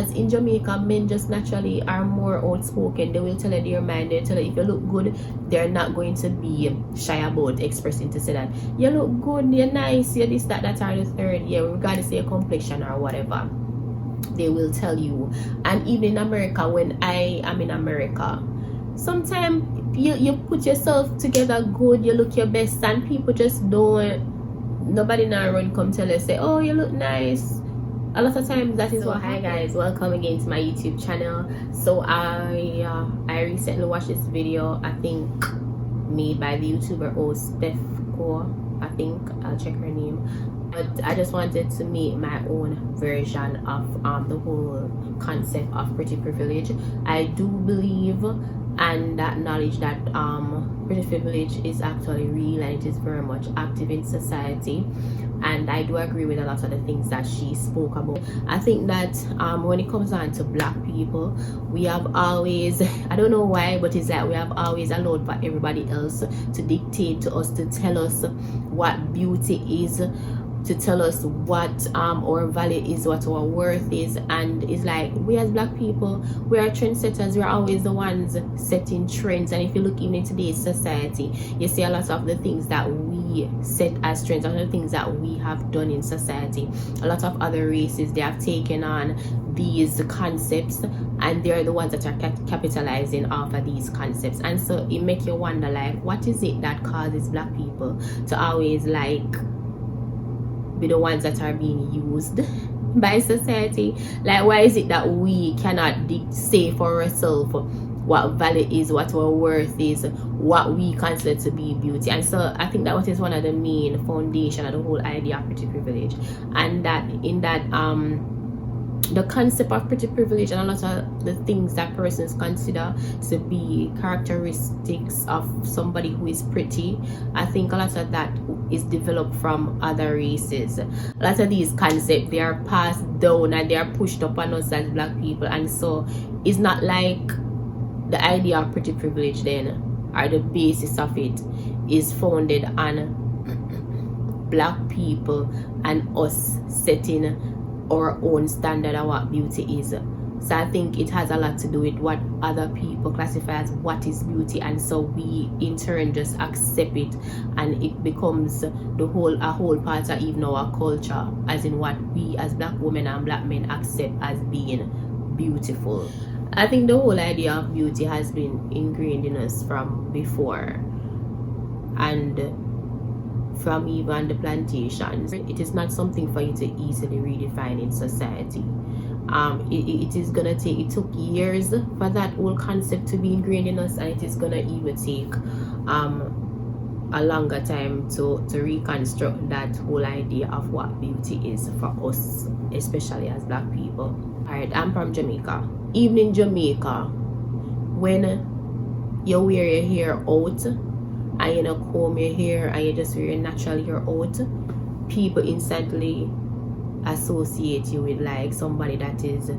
because in Jamaica, men just naturally are more outspoken. They will tell you their mind. They tell you if you look good, they're not going to be shy about expressing to say that you look good, you're nice, you're this, that, or the third. Yeah, regardless of your complexion or whatever, they will tell you. And even in America, when I am in America, sometimes you put yourself together good, you look your best, and people just don't, nobody now run come tell you, say, oh, you look nice. A lot of times that is what. Hi guys, welcome again to my YouTube channel. So I recently watched this video, I think made by the YouTuber Stefco, I think, I'll check her name. But I just wanted to make my own version of the whole concept of pretty privilege. I do believe and acknowledge that pretty privilege is actually real and it is very much active in society, and I do agree with a lot of the things that she spoke about. I think that when it comes down to black people, we have always, I don't know why, but it's like we have always allowed for everybody else to dictate to us, to tell us what beauty is, to tell us what our value is, what our worth is. And it's like we as black people, we are trendsetters. We're always the ones setting trends. And if you look even in today's society, you see a lot of the things that we set as trends, a lot of the things that we have done in society. A lot of other races, they have taken on these concepts and they're the ones that are capitalizing off of these concepts. And so it makes you wonder, like, what is it that causes black people to always like be the ones that are being used by society? Like, why is it that we cannot say for ourselves what value is, what our worth is, what we consider to be beauty? And so I think that what is one of the main foundation of the whole idea of pretty privilege, and that in that the concept of pretty privilege and a lot of the things that persons consider to be characteristics of somebody who is pretty, I think a lot of that is developed from other races. A lot of these concepts, they are passed down and they are pushed upon us as black people. And so it's not like the idea of pretty privilege then, or the basis of it, is founded on black people and us setting our own standard of what beauty is. So I think it has a lot to do with what other people classify as what is beauty, and so we in turn just accept it, and it becomes a whole part of even our culture, as in what we as black women and black men accept as being beautiful. I think the whole idea of beauty has been ingrained in us from before, and from even the plantations. It is not something for you to easily redefine in society. It took years for that whole concept to be ingrained in us, and it is gonna even take a longer time to reconstruct that whole idea of what beauty is for us, especially as black people. Alright, I'm from Jamaica. Even in Jamaica, when you wear your hair out and you don't comb your hair and you just wear your natural hair out, people instantly associate you with like somebody that is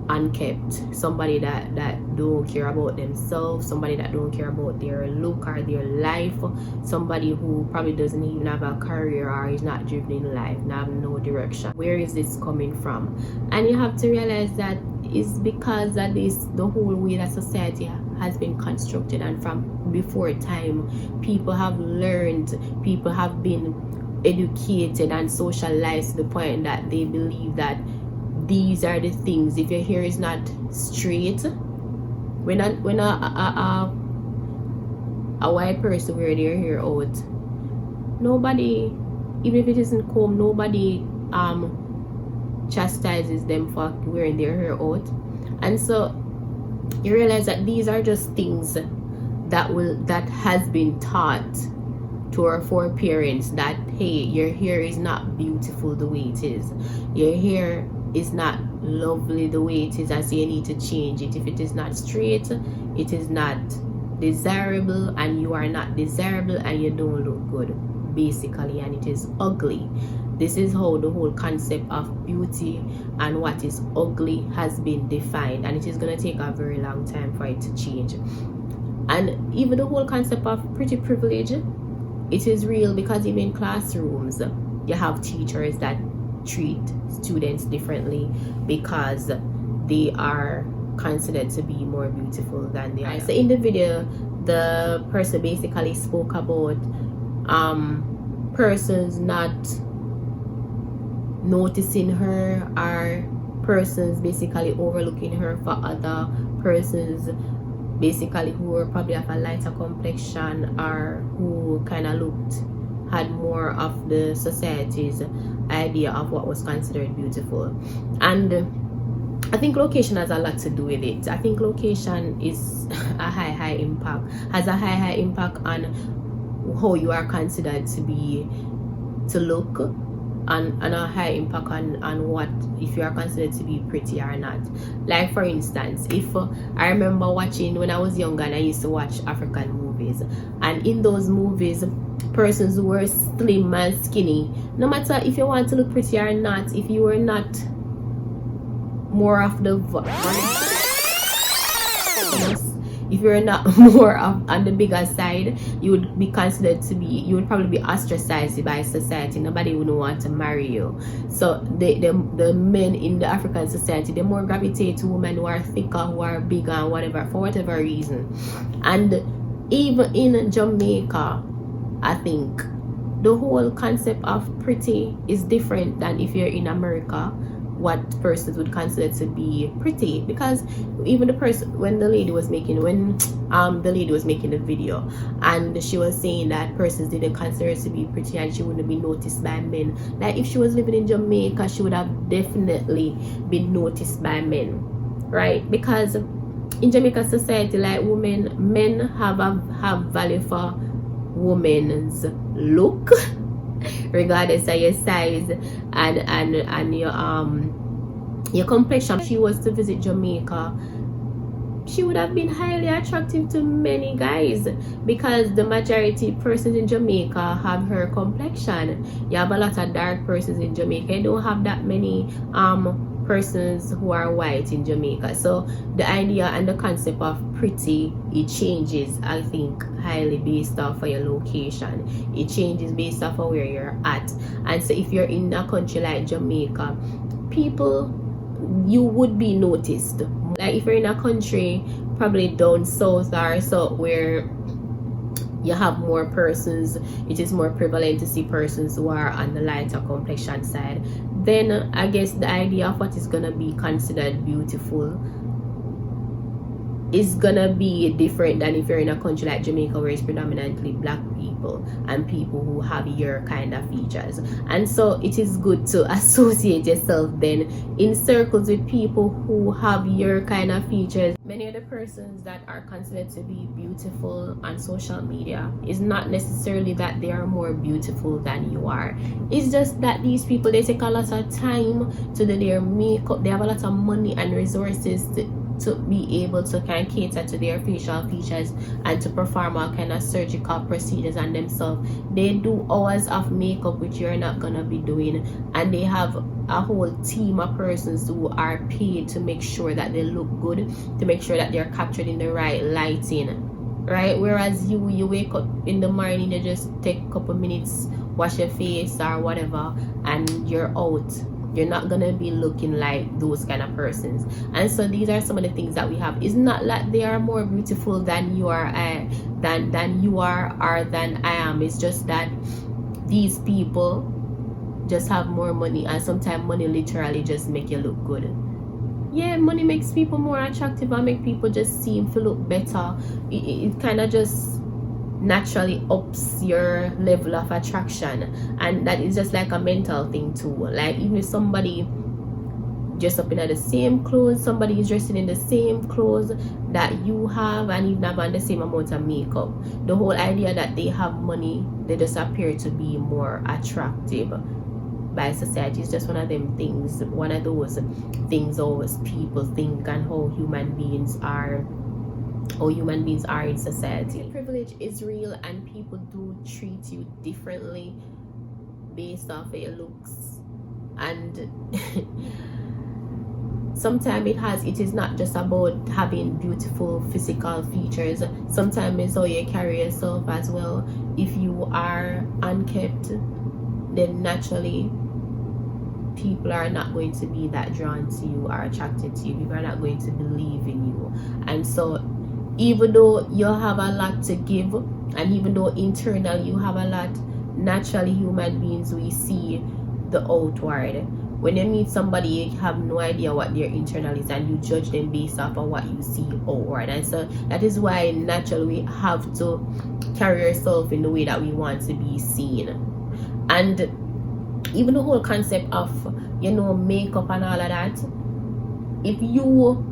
unkept, somebody that don't care about themselves, somebody that don't care about their look or their life, somebody who probably doesn't even have a career or is not driven in life, have no direction. Where is this coming from? And you have to realize that it's because of the whole way that society has been constructed, and from before time people have learned, people have been educated and socialized to the point that they believe that these are the things. If your hair is not straight, when a white person wear their hair out, nobody, even if it isn't combed, nobody chastises them for wearing their hair out. And so you realize that these are just things that has been taught to our foreparents, that hey, your hair is not beautiful the way it is, your hair is not lovely the way it is, and so you need to change it. If it is not straight, it is not desirable, and you are not desirable, and you don't look good basically, and it is ugly. This is how the whole concept of beauty and what is ugly has been defined, and it is going to take a very long time for it to change. And even the whole concept of pretty privilege, it is real, because even in classrooms you have teachers that treat students differently because they are considered to be more beautiful than they are. So in the video, the person basically spoke about persons not noticing her, or persons basically overlooking her for other persons basically who were probably of a lighter complexion, or who kind of had more of the society's idea of what was considered beautiful. And I think location has a lot to do with it. I think location is a high impact, has a high impact on how you are considered to look, and a high impact on what, if you are considered to be pretty or not. Like for instance, if I remember watching when I was younger, and I used to watch African movies, and in those movies, persons who were slim and skinny, no matter if you want to look pretty or not, if you were not more of the if you're not more on the bigger side, you would be considered to be, you would probably be ostracized by society. Nobody would want to marry you. So the men in the African society, they more gravitate to women who are thicker, who are bigger, and whatever, for whatever reason. And even in Jamaica, I think the whole concept of pretty is different than if you're in America, what persons would consider to be pretty. Because even the person, when the lady was making the video, and she was saying that persons didn't consider her to be pretty and she wouldn't be noticed by men. Like if she was living in Jamaica, she would have definitely been noticed by men, right? Because in Jamaica society, like men have value for women's look regardless of your size and your complexion. If she was to visit Jamaica, she would have been highly attractive to many guys, because the majority persons in Jamaica have her complexion. You have a lot of dark persons in Jamaica. You don't have that many persons who are white in Jamaica. So the idea and the concept of pretty, it changes, I think, highly based off of your location. It changes based off of where you're at. And so if you're in a country like Jamaica, you would be noticed. Like if you're in a country probably down south or so, where you have more persons, it is more prevalent to see persons who are on the lighter complexion side, then I guess the idea of what is gonna be considered beautiful is gonna be different than if you're in a country like Jamaica, where it's predominantly black people and people who have your kind of features. And so it is good to associate yourself then in circles with people who have your kind of features. Many of the persons that are considered to be beautiful on social media, is not necessarily that they are more beautiful than you are. It's just that these people, they take a lot of time to do their makeup. They have a lot of money and resources to be able to kind of cater to their facial features and to perform all kind of surgical procedures on themselves. They do hours of makeup which you're not gonna be doing, and they have a whole team of persons who are paid to make sure that they look good, to make sure that they're captured in the right lighting, right? Whereas you wake up in the morning, you just take a couple minutes, wash your face or whatever, and you're out. You're not gonna be looking like those kind of persons. And so these are some of the things that we have. It's not like they are more beautiful than you are, than you are or than I am. It's just that these people just have more money, and sometimes money literally just make you look good. Yeah, money makes people more attractive and make people just seem to look better. It kind of just naturally ups your level of attraction, and that is just like a mental thing too. Like even if somebody dressed up in the same clothes, somebody is dressing in the same clothes that you have, and even have on the same amount of makeup, the whole idea that they have money, they just appear to be more attractive by society. Is just one of them things, one of those things always people think, and how human beings are in society. Privilege is real, and people do treat you differently based off of your looks. And sometimes it is not just about having beautiful physical features. Sometimes it's how you carry yourself as well. If you are unkempt, then naturally people are not going to be that drawn to you or attracted to you. People are not going to believe in you. And so even though you have a lot to give, and even though internally you have a lot, naturally human beings, we see the outward. When you meet somebody, you have no idea what their internal is, and you judge them based off of what you see outward. And so that is why naturally we have to carry ourselves in the way that we want to be seen. And even the whole concept of, you know, makeup and all of that, if you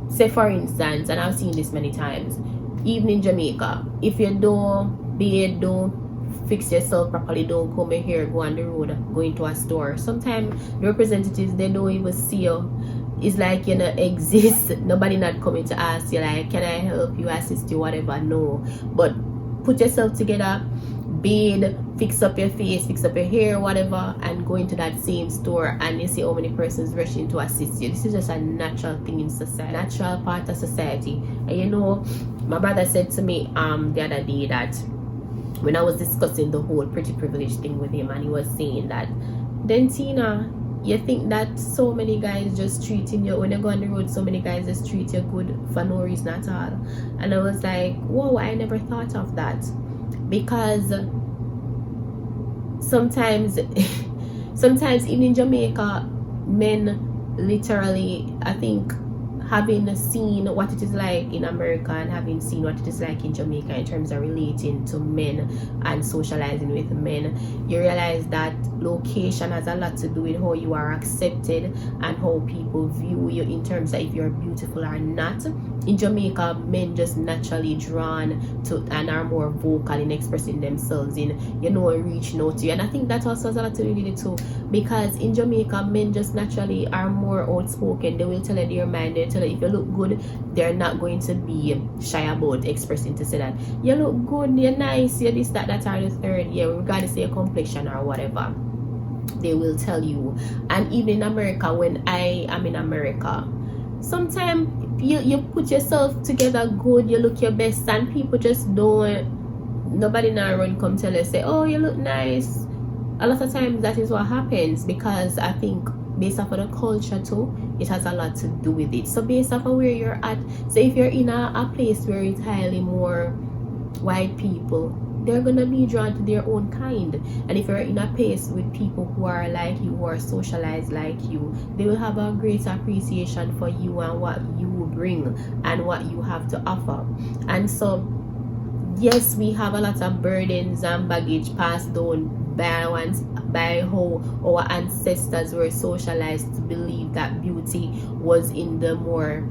say, for instance, and I've seen this many times, even in Jamaica, if you don't bathe, don't fix yourself properly, don't comb your hair, go on the road, go into a store, sometimes the representatives, they don't even see you. It's like you don't exist. Nobody not coming to ask you like, can I help you, assist you, whatever. No. But put yourself together, bathe, fix up your face, fix up your hair, whatever, and go into that same store, and you see how many persons rushing to assist you. This is just a natural thing in society, natural part of society. And you know, my brother said to me the other day that when I was discussing the whole pretty privilege thing with him, and he was saying that, then Tina, you think that so many guys just treating you, when you go on the road, so many guys just treat you good for no reason at all. And I was like, whoa, I never thought of that. Because sometimes even in Jamaica, men literally, I think, having seen what it is like in America and having seen what it is like in Jamaica in terms of relating to men and socializing with men, you realize that location has a lot to do with how you are accepted and how people view you in terms of if you're beautiful or not. In Jamaica, men just naturally drawn to and are more vocal in expressing themselves, in, you know, reaching out to you. And I think that also has a lot to do with it too, because in Jamaica, men just naturally are more outspoken. They will tell you their mind. They tell you if you look good, they're not going to be shy about expressing to say that you look good, you're nice, you're this, that, that, or the third. Yeah, regardless of your complexion or whatever, they will tell you. And even in America, when I am in America, sometimes you put yourself together good, you look your best, and people just don't, nobody now run come tell you, say, oh, you look nice. A lot of times that is what happens, because I think based off of the culture too, it has a lot to do with it. So based off of where you're at, so if you're in a place where it's highly more white people, they're gonna be drawn to their own kind. And if you're in a place with people who are like you, who are socialized like you, they will have a greater appreciation for you and what you bring and what you have to offer. And so yes, we have a lot of burdens and baggage passed down by how our ancestors were socialized to believe that beauty was in the more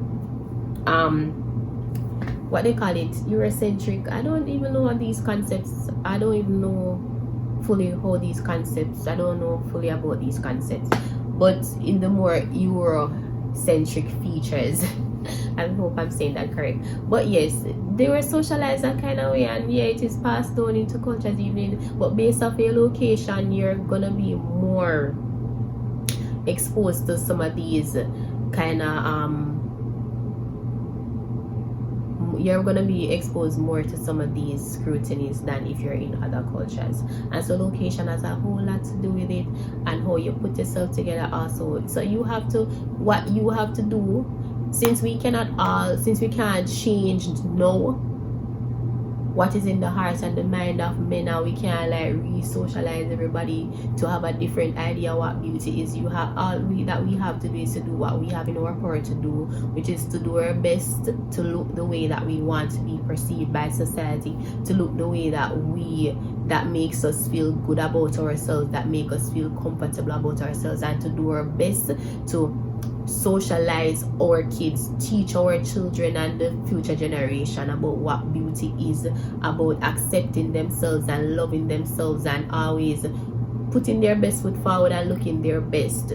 what they call it, Eurocentric. I don't even know what these concepts, I don't even know fully how these concepts, I don't know fully about these concepts, but in the more Eurocentric features. I hope I'm saying that correct. But yes, they were socialized that kind of way, and yeah, it is passed down into cultures even. But based off your location, you're gonna be more exposed to some of these kind of you're gonna be exposed more to some of these scrutinies than if you're in other cultures. And so location has a whole lot to do with it, and how you put yourself together also. So you have to, what you have to do, since we can't change now what is in the heart and the mind of men, now we can't like re-socialize everybody to have a different idea what beauty is. You have all that we have to do is to do what we have in our power to do, which is to do our best to look the way that we want to be perceived by society, to look the way that makes us feel good about ourselves, that make us feel comfortable about ourselves, and to do our best to socialize our kids, teach our children and the future generation about what beauty is, about accepting themselves and loving themselves, and always putting their best foot forward and looking their best.